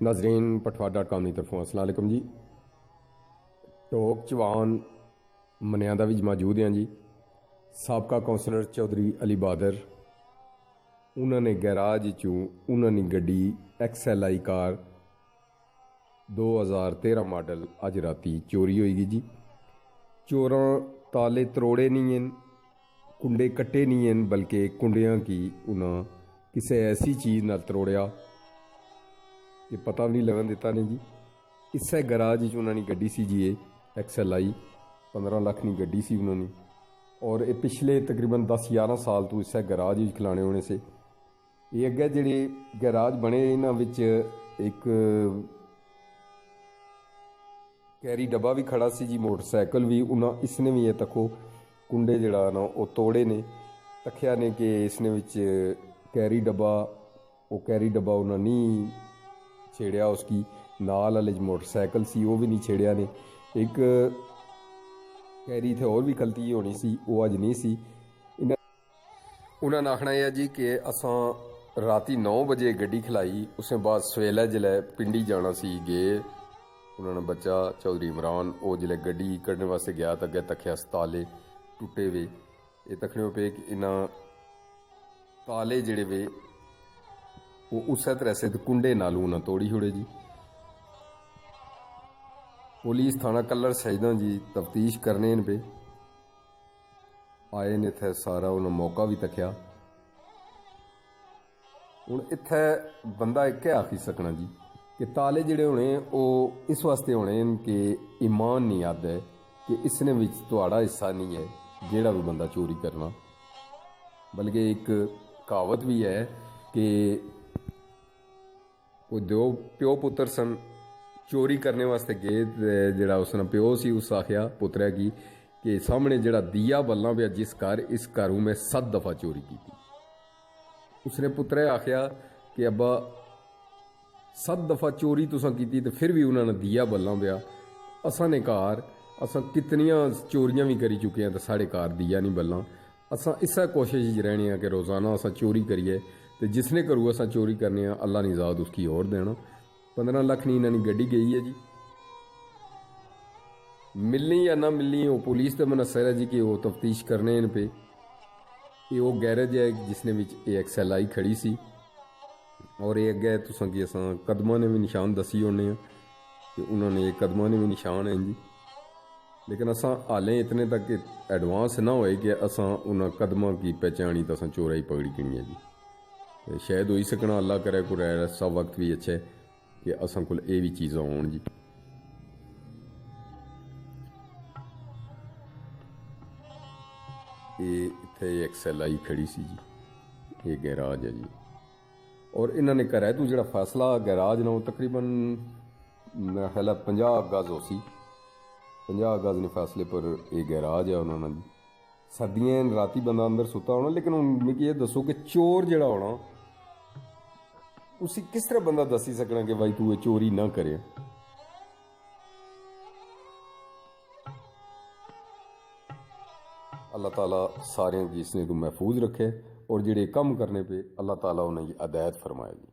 नाजरीन पठवा.com की तरफों अस्सलाम वालेकुम जी। टोक चवान मनियांदा विच मौजूद हैं जी। साबका कौंसलर चौधरी अली बहादुर उन्होंने गैराज चों उन्होंने गड्डी XLI कार 2013 मॉडल अज राती चोरी होएगी जी। चोरां ताले तरोड़े नहीं हैं, कुंडे कट्टे नहीं हैं, बल्कि कुंडियां की उन्हें किसी ऐसी चीज़ नाल तरोड़िया कि पता भी नहीं लगन दिता ने जी। इसे गराज उन्होंने गड्डी सी जी XLI 15 लाख की गड्डी सी उन्होंने, और ये पिछले तकरीबन 10-11 साल तो इसे गराज खिलाने होने से। ये अगे जिहड़े गराज बने इन्हां विच एक कैरी डब्बा भी खड़ा सी जी, मोटरसाइकिल भी उन्हें इसने भी ये तको कुंडे जिहड़ा ना वो तोड़े ने, तखिया ने कि इसने विच कैरी डब्बा उन्हें नहीं छेड़िया, उसकी नाल वाले मोटरसाइकिल सी वो भी नहीं छेड़िया ने। एक कैरी थे और भी गलती होनी सी, वो अज नहीं सी। उन्होंने आखना है जी कि असां राती 9 बजे गड्डी खिलाई, उसके बाद सवेले जिले पिंडी जाना सी गए। उन्होंने बच्चा चौधरी इमरान वो जिले गड्डी कढ़ने वास्ते गया तो अगे तख्या ताले टुटे वे। ये तकने पे कि इन्ना ताले जिहड़े वे वो उस तरह से कुंडे नालू ना तोड़ी छोड़े जी। पुलिस थाना कलर सजदा जी तफ्तीश करने पे आए ने, थे सारा उन्हें मौका भी तकिया। हुण इत्थे बंदा एक आखी सकना जी कि ताले जिहड़े होने वो इस वास्ते होने कि ईमान नहीं आता है कि इसने विच तुहाड़ा हिस्सा नहीं है जिहड़ा भी बंदा चोरी करना। बल्कि एक कहावत भी है कि कोई दो प्यो पुत्र सन, चोरी करने वास्ते गए, जिहड़ा उसने प्यो सी उस आख्या पुत्रै की कि सामने जिहड़ा दिया बल्ला पिया जिस घर, इस घर में 7 दफ़ा चोरी की। उसने पुत्रै आख्या कि अब्बा 7 दफ़ा चोरी तुसां की तो फिर भी उन्होंने दिया बल्ला पिया। असां ने घर असां कितनियां चोरियां भी करी चुके हैं तो साढ़े घर दिया नहीं बल्ला। असां इसा कोशिश रहने कि रोज़ाना असां चोरी करिए, तो जिसने घरों असां चोरी करने अल्लाह ने ज़ाद उसकी और देना। 15 लाख की इन्होंने गड्डी गई है जी। मिलनी या ना मिलनी वो पुलिस तो मनसर है जी कि वो तफ्तीश करने इन पे। ये वो गैरेज है जिसने विच XLI खड़ी सी, और ये अगे तुसां कि असां कदमां ने भी निशान दसी होने कि उन्होंने ये कदमां ने भी निशान हैं जी। लेकिन असां हालें इतने तक एडवांस ना होए कि असां उन्होंने कदमां की पहचानी तो असां चोरा ही पकड़ी गिनी है जी। शायद हो ही सकना, अल्लाह करे को ऐसा वक्त भी अच्छा है कि असां कोल ये भी चीज़ां आउण जी। ये इत्थे XLI खड़ी सी जी, ये गैराज है जी। और इन्होंने घरै तू जो फैसला गैराज ना वो तकरीबन मेरा ख्याल है 50 गज हो सी, 50 गज ने फैसले पर यह गैराज है उन्होंने जी। सर्दियां राती बंदा अंदर सुता होना, लेकिन हुण मिगी ये दसो कि चोर जिहड़ा होना उसी किस तरह बंदा दसी सकना कि भाई तू ये चोरी ना करे। अल्लाह ताला सारे की इसने तू महफूज रखे और जिहड़े कम करने पे अल्लाह ताला उन्हें हिदायत फरमाए जी।